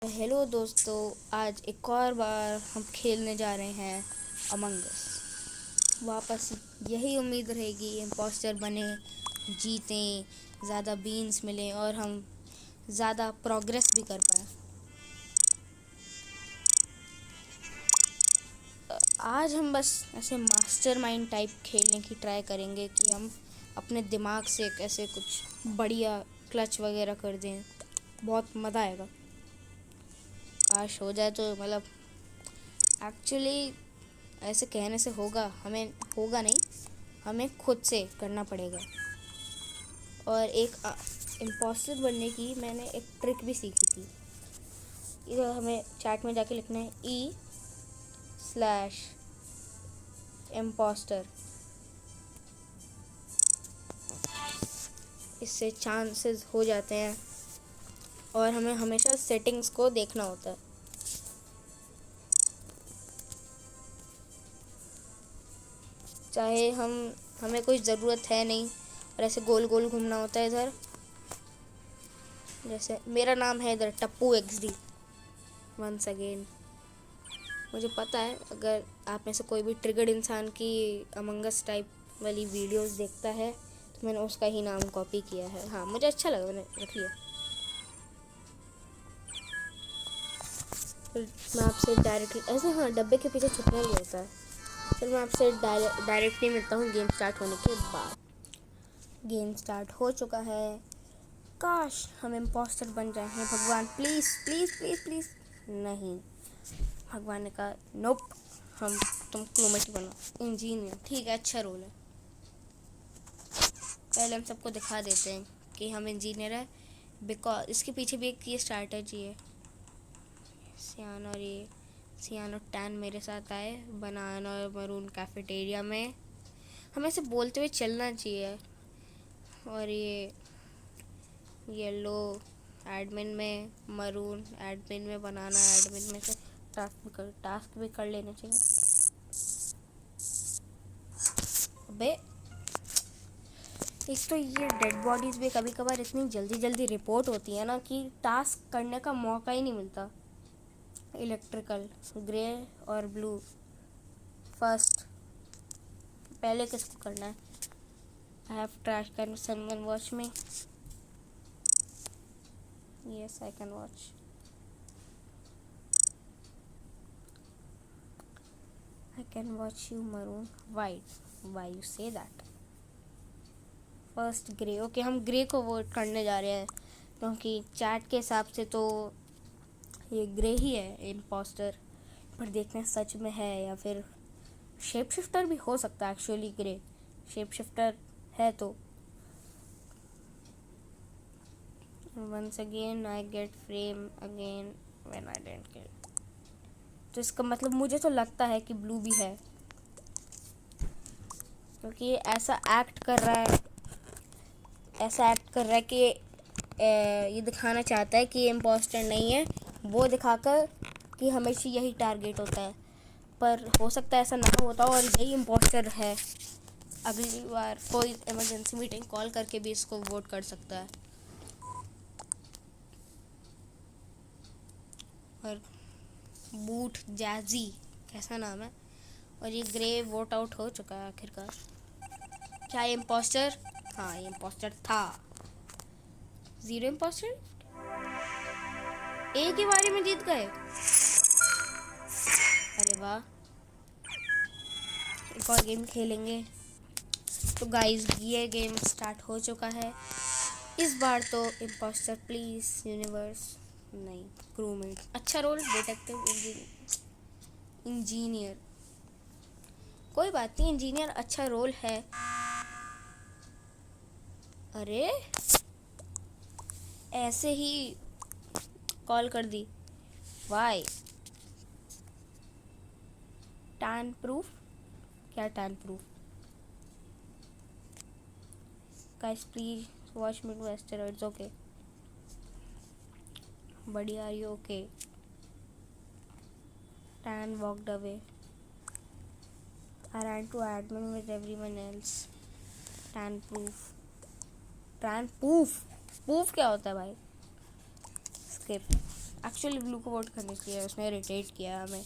Hello दोस्तों, आज एक और बार हम खेलने जा रहे हैं अमंग अस। वापस यही उम्मीद रहेगी इम्पोस्टर बने, जीतें, ज़्यादा बीन्स मिलें और हम ज़्यादा प्रोग्रेस भी कर पाएँ। आज हम बस ऐसे मास्टरमाइंड टाइप खेलने की ट्राई करेंगे कि हम अपने दिमाग से कैसे कुछ बढ़िया क्लच वगैरह कर दें। बहुत मज़ा आएगा। काश हो जाए तो मतलब एक्चुअली ऐसे कहने से होगा नहीं, हमें खुद से करना पड़ेगा। और एक इम्पोस्टर बनने की मैंने एक ट्रिक भी सीखी थी। इधर हमें चैट में जाके लिखना है E/imposter। इससे चांसेस हो जाते हैं और हमें हमेशा सेटिंग्स को देखना होता है। चाहे हमें कोई ज़रूरत है नहीं और ऐसे गोल गोल घूमना होता है इधर। जैसे मेरा नाम है इधर टप्पू XD वंस अगेन। मुझे पता है अगर आप में से कोई भी ट्रिगर्ड इंसान की अमंग अस टाइप वाली वीडियोस देखता है तो मैंने उसका ही नाम कॉपी किया है। हाँ, मुझे अच्छा लगा, मैंने रख लिया। फिर मैं आपसे डायरेक्टली ऐसे, हाँ, डब्बे के पीछे छुपना भी होता है। फिर मैं आपसे डायरेक्टली मिलता हूँ गेम स्टार्ट होने के बाद। गेम स्टार्ट हो चुका है। काश हम इम्पोस्टर बन जाए हैं। भगवान प्लीज़ प्लीज़ प्लीज़ प्लीज़। नहीं, भगवान ने कहा नोप, तुम क्रोमेट बनो इंजीनियर। ठीक है, अच्छा रोल है। पहले हम सबको दिखा देते हैं कि हम इंजीनियर है, बिकॉज इसके पीछे भी एक ये स्ट्रैटेजी है। सियान और टैन मेरे साथ आए बनाना और मरून कैफेटेरिया में। हमें ऐसे बोलते हुए चलना चाहिए। और ये येलो एडमिन में, मरून एडमिन में, बनाना एडमिन में से टास्क भी कर लेने चाहिए। अबे एक तो ये डेड बॉडीज़ भी कभी कभार इतनी जल्दी जल्दी रिपोर्ट होती है ना कि टास्क करने का मौका ही नहीं मिलता। इलेक्ट्रिकल ग्रे और ब्लू फर्स्ट। पहले किसको करना है? I have trash, can someone watch me? Yes, I can watch. I can watch you, maroon. Why you say that? First grey. Okay, हम ग्रे को वोट करने जा रहे हैं क्योंकि चैट के हिसाब से तो ये ग्रे ही है इम्पोस्टर। पर देखते हैं सच में है या फिर शेप शिफ्टर भी हो सकता है। एक्चुअली ग्रे शेप शिफ्टर है तो once again I get frame again when I didn't kill. तो इसका मतलब मुझे तो लगता है कि ब्लू भी है क्योंकि ये ऐसा एक्ट कर रहा है कि ये दिखाना चाहता है कि ये इम्पोस्टर नहीं है, वो दिखाकर कि हमेशा यही टारगेट होता है। पर हो सकता है ऐसा ना होता और यही इम्पोस्टर है। अगली बार कोई इमरजेंसी मीटिंग कॉल करके भी इसको वोट कर सकता है। और बूट जैजी कैसा नाम है। और ये ग्रे वोट आउट हो चुका है आखिरकार। क्या ये इम्पोस्टर? हाँ, ये इम्पोस्टर था। 0 इम्पोस्टर एक ही बारी में जीत गए। अरे वाह, एक और गेम खेलेंगे। तो गाइस, ये गेम स्टार्ट हो चुका है। इस बार तो इम्पोस्टर प्लीज, यूनिवर्स नहीं, क्रूमेट। अच्छा रोल डिटेक्टिव इंजीनियर। कोई बात नहीं, इंजीनियर अच्छा रोल है। अरे ऐसे ही कॉल कर दी। Why tan proof? क्या tan proof? Guys please watch me to asteroids. Okay buddy, are you okay? Tan walked away. I ran to admin with everyone else. Tan proof. Tan proof? Proof क्या होता है भाई? Skip. Actually blue को vote करने चाहिए, उसने irritate किया हमें।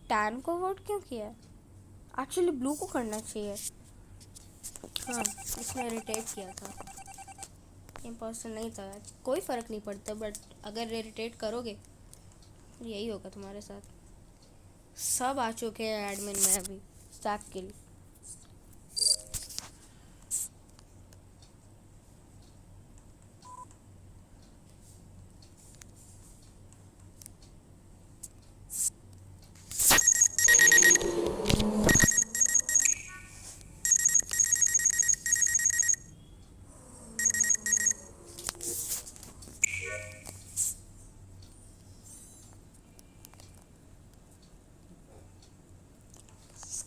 टैन को वोट क्यों किया? एक्चुअली ब्लू को करना चाहिए। हाँ, इसने इरिटेट किया था। इम्पोस्टर नहीं था, कोई फ़र्क नहीं पड़ता, बट अगर इरिटेट करोगे यही होगा तुम्हारे साथ। सब आ चुके हैं एडमिन में अभी स्टैक के लिए।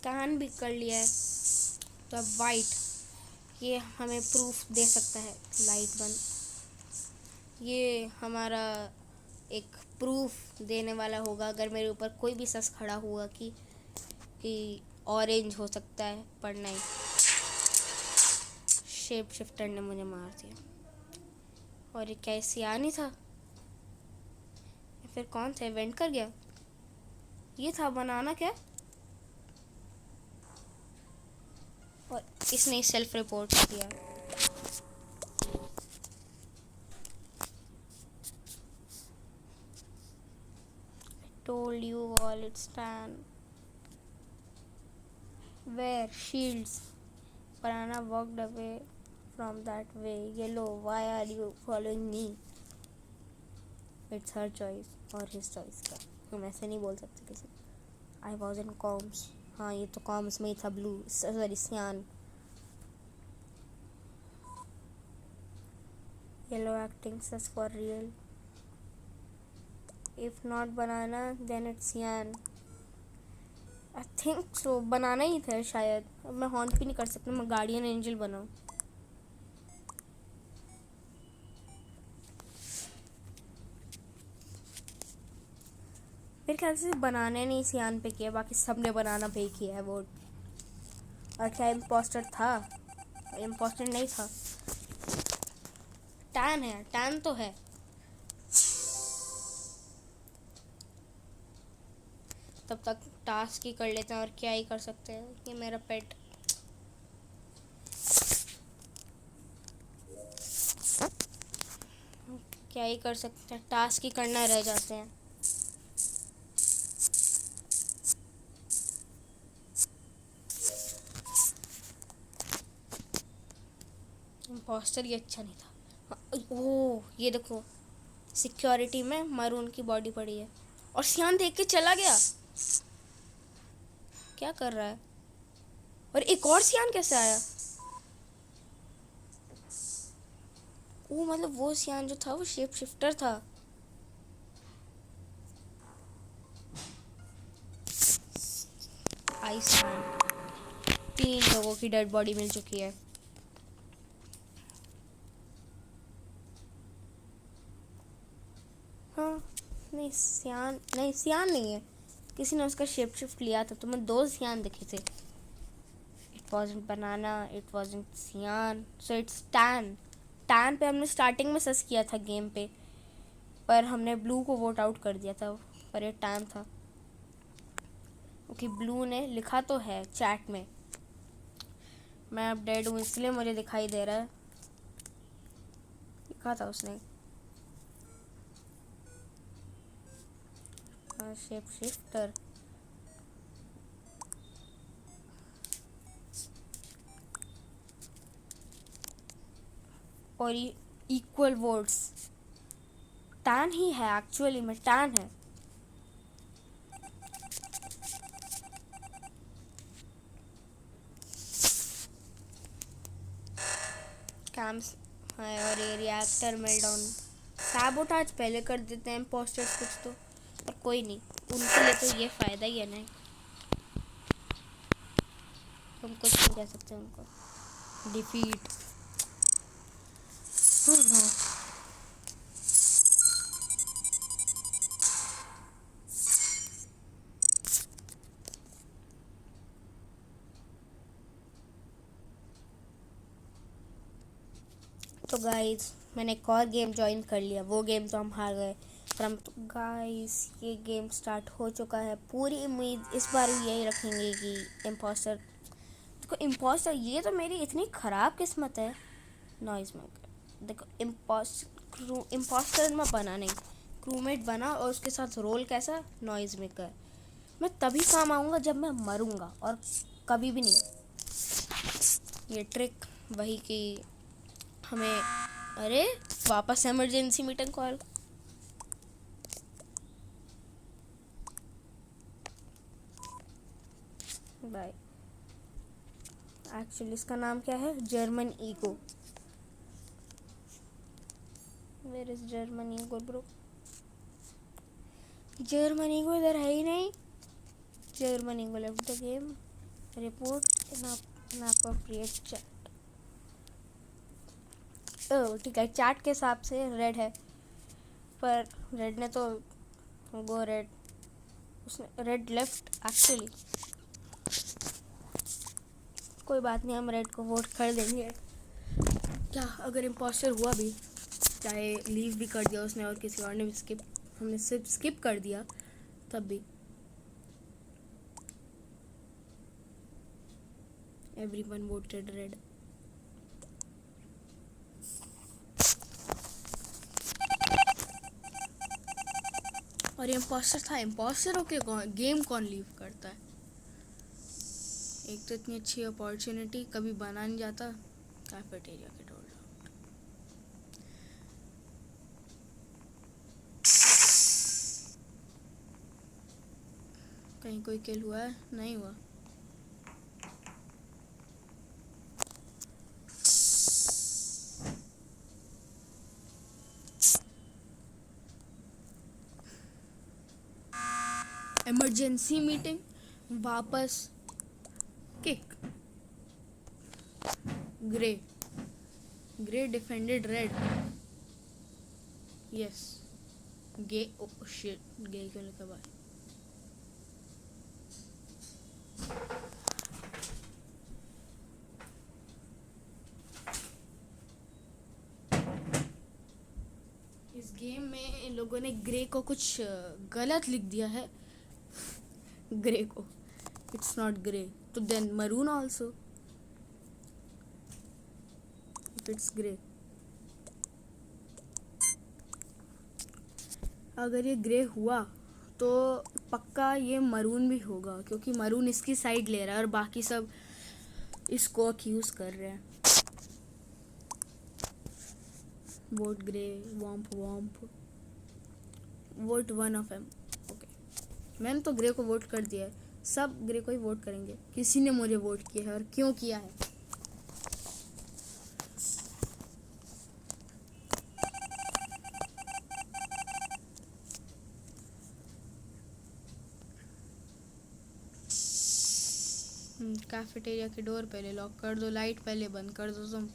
स्कैन भी कर लिया है तो अब वाइट ये हमें प्रूफ दे सकता है। लाइट बंद, ये हमारा एक प्रूफ देने वाला होगा अगर मेरे ऊपर कोई भी शख्स खड़ा हुआ कि ऑरेंज हो सकता है, पर नहीं, शेप शिफ्टर ने मुझे मार दिया। और ये क्या सियान ही था? फिर कौन था? इवेंट कर गया? ये था बनाना क्या? और इसने सेल्फ रिपोर्ट किया। Told you all it's tan. Where shields? Banana walked away from that way. Yellow, why are you following me? It's her choice और his choice का, हम ऐसे नहीं बोल सकते किसी। I was in comms. हाँ, ये तो कॉम्स में ही था। Blue, sorry, cyan. Yellow acting such for real. If not banana then it's cyan. I think so, बनाना ही था शायद। अब मैं हॉन्ट भी नहीं कर सकती, मैं गार्डियन एंजल बनाऊँ। मेरे ख्याल से बनाने नहीं सियान पे किया, बाकी सब ने बनाना पे किया है वोट। और क्या इम्पोस्टर था? इम्पोस्टर नहीं था, टैन है। टैन तो है। तब तक टास्क ही कर लेते हैं, और क्या ही कर सकते हैं। ये मेरा पेट। क्या ही कर सकते हैं, टास्क ही करना रह जाते हैं। इम्पोस्टर ये अच्छा नहीं था। ओह, ये देखो, सिक्योरिटी में मरून की बॉडी पड़ी है और सियान देख के चला गया। क्या कर रहा है? और एक और सियान कैसे आया? वो मतलब वो सियान जो था वो शेप शिफ्टर था। आइसमैन। 3 लोगों की डेड बॉडी मिल चुकी है। हाँ, नहीं सियान नहीं है। किसी ने उसका शेप शिफ्ट लिया था, तो मैं 2 सियान दिखे थे। It wasn't banana, it wasn't सियान, सो इट्स टैन। टैन पे हमने स्टार्टिंग में सस किया था गेम पे, पर हमने ब्लू को वोट आउट कर दिया था, पर ये टैन था। ओके, ब्लू ने लिखा तो है चैट में। मैं अब डेड हूँ इसलिए मुझे दिखाई दे रहा है। लिखा था उसने शेप शिफ्टर। और ये इक्वल वोट्स। टैन ही है, एक्चुअली में टैन है। कैम्स है और ये रिएक्टर मेल्टडाउन। सैबोटाज पहले कर देते हैं पोस्टर्स कुछ तो, पर कोई नहीं, उनके लिए तो ये फ़ायदा ही है ना। हम कुछ नहीं कह सकते उनको। डिफीट। तो गाइस मैंने एक और गेम ज्वाइन कर लिया, वो गेम तो हम हार गए। पर हम तो गाइस ये गेम स्टार्ट हो चुका है। पूरी उम्मीद इस बार भी यही रखेंगे कि इम्पोस्टर, देखो इम्पोस्टर, ये तो मेरी इतनी ख़राब किस्मत है। नॉइज़ मेकर, देखो इम्पोस्टर में बना नहीं, क्रूमेट बना और उसके साथ रोल कैसा, नॉइज़ मेकर। मैं तभी काम आऊँगा जब मैं मरूँगा, और कभी भी नहीं। ये ट्रिक वही कि हमें, अरे वापस emergency meeting call. Bye. Actually इसका नाम क्या है, German ego. Where is German ego bro? German ego इधर है ही नहीं। German ego left the game, report inappropriate chat. Oh ठीक है, चैट के हिसाब से रेड है, पर रेड ने तो गो रेड, उसने रेड लेफ्ट एक्चुअली। कोई बात नहीं, हम रेड को वोट कर देंगे। क्या अगर इम्पोस्टर हुआ भी, चाहे लीव भी कर दिया उसने और किसी और ने भी स्किप, हमने सिर्फ स्किप कर दिया, तब भी एवरीवन वोटेड रेड। और ये इम्पोस्टर था। इम्पोस्टर होके गेम कौन लीव करता है? एक तो इतनी अच्छी अपॉर्चुनिटी कभी बना नहीं जाता। कैफेटेरिया के डोर लॉक्ड। कहीं कोई किल हुआ है? नहीं हुआ। इमरजेंसी मीटिंग, वापस kick. Grey, grey defended red. Yes, gay, oh shit, gay क्यों लिखा भाई? इस गेम में इन लोगों ने ग्रे को कुछ गलत लिख दिया है। ग्रे को, इट्स नॉट ग्रे, तो then maroon also, if it's grey. अगर ये ग्रे हुआ तो पक्का ये मरून भी होगा, क्योंकि मरून इसकी साइड ले रहा है और बाकी सब इसको अक्यूज कर रहे हैं। Vote grey, वॉम्प वॉम्प, vote one of M. Okay, मैंने तो ग्रे को वोट कर दिया है, सब ग्रे को ही वोट करेंगे। किसी ने मुझे वोट किया है और क्यों किया है? कैफेटेरिया की डोर पहले लॉक कर दो, लाइट पहले बंद कर दो तुम।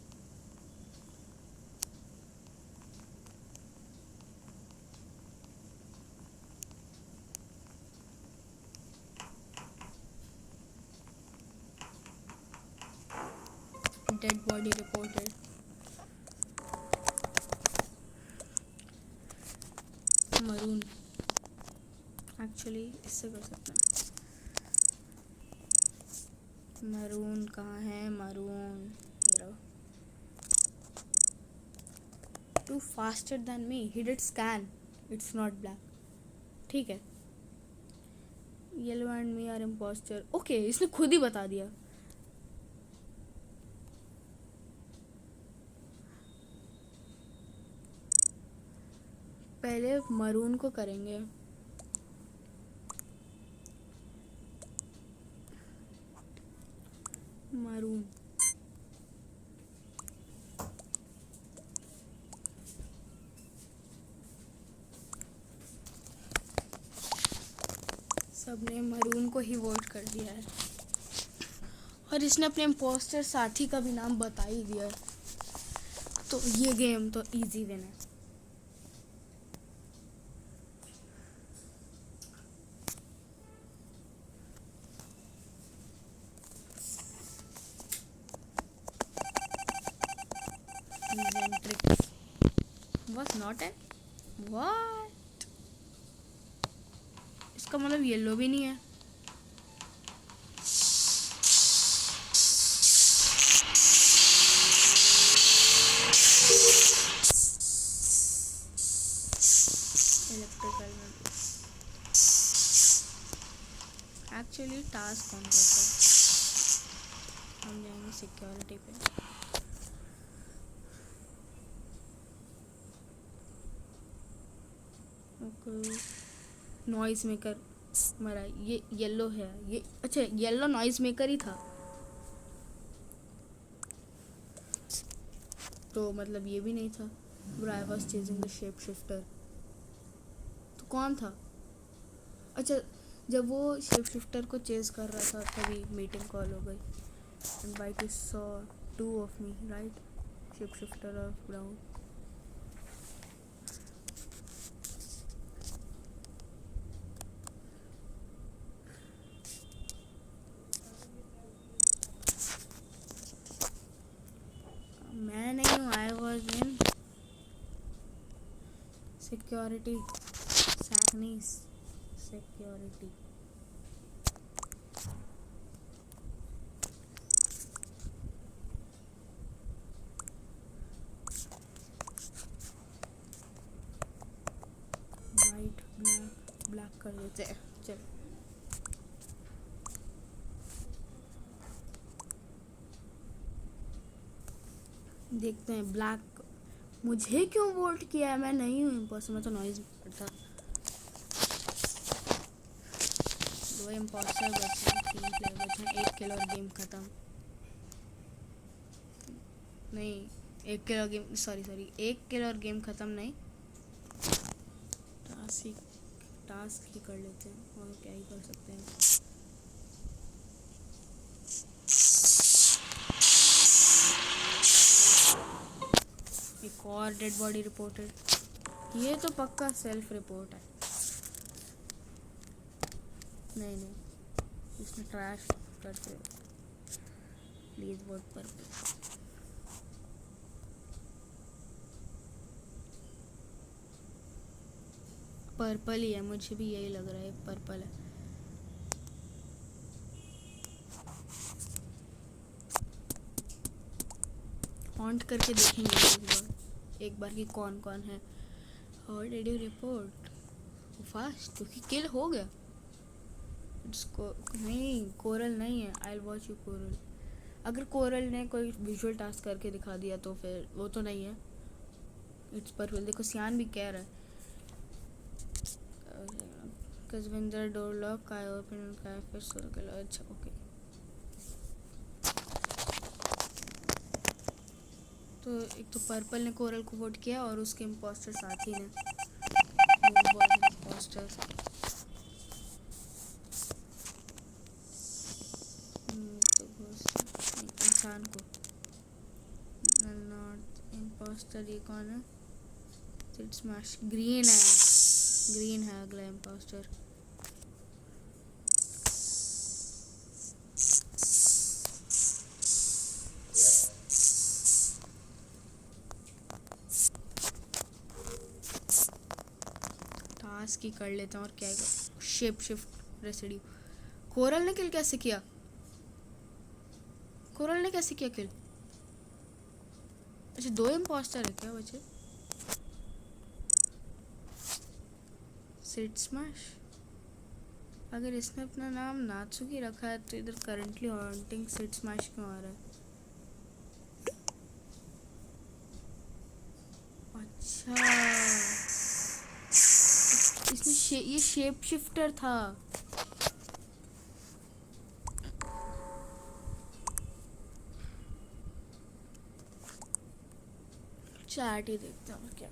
Dead body reported. Maroon, actually इससे कर सकते हैं। मरून कहाँ है? Maroon, too faster than me, he did scan, it's not black. ठीक है, yellow and me are impostor. Okay, इसने खुद ही बता दिया। पहले मरून को करेंगे। मरून, सबने मरून को ही वोट कर दिया है, और इसने अपने इम्पोस्टर साथी का भी नाम बता ही दिया है, तो ये गेम तो इजी विन है। Eccentric was not an what? इसका मतलब येलो भी नहीं है. इलेक्ट्रिकल में एक्चुअली टास्क कौन करता है. हम जाएंगे सिक्योरिटी पे. नॉइज मेकर मरा. ये येलो है. ये अच्छा येलो नॉइज मेकर ही था. तो मतलब ये भी नहीं था. I was chasing the shape shifter. तो कौन था. अच्छा जब वो शेप शिफ्टर को चेज कर रहा था तभी मीटिंग कॉल हो गई. And bike is saw two of me right. Shape shifter of brown. मैं नहीं हूँ. I was in security. सैकनीस सिक्योरिटी. वाइट ब्लैक ब्लैक कर देते हैं. चल देखते हैं. ब्लैक मुझे क्यों वोट किया है. मैं नहीं हूँ इम्पोस्टर. मैं तो नॉइज करता. दो इम्पोस्टर बचे हैं. 3 प्लेयर बचे हैं. 1 किल और गेम खत्म. नहीं 1 किल और गेम सॉरी 1 किल और गेम खत्म नहीं. टास्क ही कर लेते हैं और क्या ही कर सकते हैं. एक और डेड बॉडी रिपोर्टेड. ये तो पक्का सेल्फ रिपोर्ट है. नहीं इसने ट्रैश करते. प्लीज वोट पर. पर्पल ही है. मुझे भी यही लग रहा है. पर्पल है. हॉन्ट करके देखेंगे एक बार कि कौन कौन है. How did you report fast. क्योंकि किल हो गया. इसको नहीं कोरल नहीं है. I will watch you coral. अगर कोरल ने कोई विजुअल टास्क करके दिखा दिया तो फिर वो तो नहीं है. It's purple. देखो सियान भी कह रहा है. कजविंदर door lock. I open cafe circle. अच्छा ओके. तो एक तो पर्पल ने कोरल को वोट किया और उसके इम्पोस्टर साथी ने. इम्पोस्टर इंसान को नॉट इम्पोस्टर. ये कौन है. It's smash. ग्रीन है अगला इम्पोस्टर. टास्क ही कर लेता हूँ और क्या. Shape shift residue. कोरल ने किल कैसे किया. कोरल ने कैसे किया किल. अच्छा 2 इम्पोस्टर है क्या बचे. सिड स्मैश. अगर इसने अपना नाम नात्सुकी रखा है तो इधर करंटली हॉन्टिंग सिड स्मैश क्यों आ रहा है. अच्छा इसमें ये शेप शिफ्टर था. चैट ही देखते हैं क्या.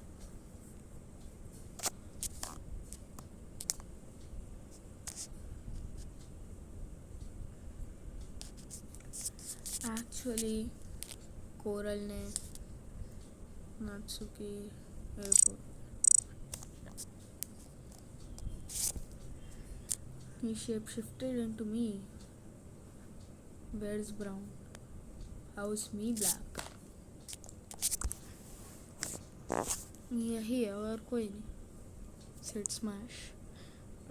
एक्चुअली कोरल ने नात्सुकी airport. He shape shifted into me. Where's brown? How's me black? यही है और कोई नहीं। Seat smash.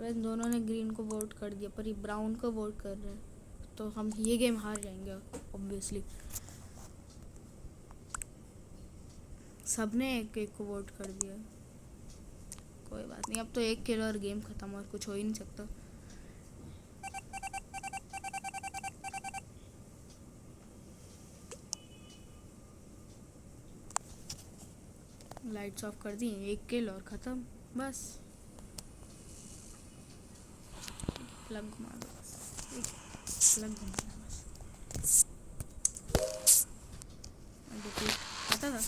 इन दोनों ने ग्रीन को वोट कर दिया पर ये ब्राउन को वोट कर रहे हैं, तो हम ये गेम हार जाएंगे ऑब्वियसली। सबने एक एक को वोट कर दिया। कोई बात नहीं, अब तो एक किल और गेम खत्म, और कुछ हो ही नहीं सकता। लाइट्स ऑफ कर दी, एक किल और ख़त्म बस। प्लग घुमा दो बस, एक प्लग घुमाना बस। पता था।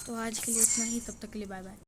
तो आज के लिए इतना ही, तब तक के लिए बाय बाय।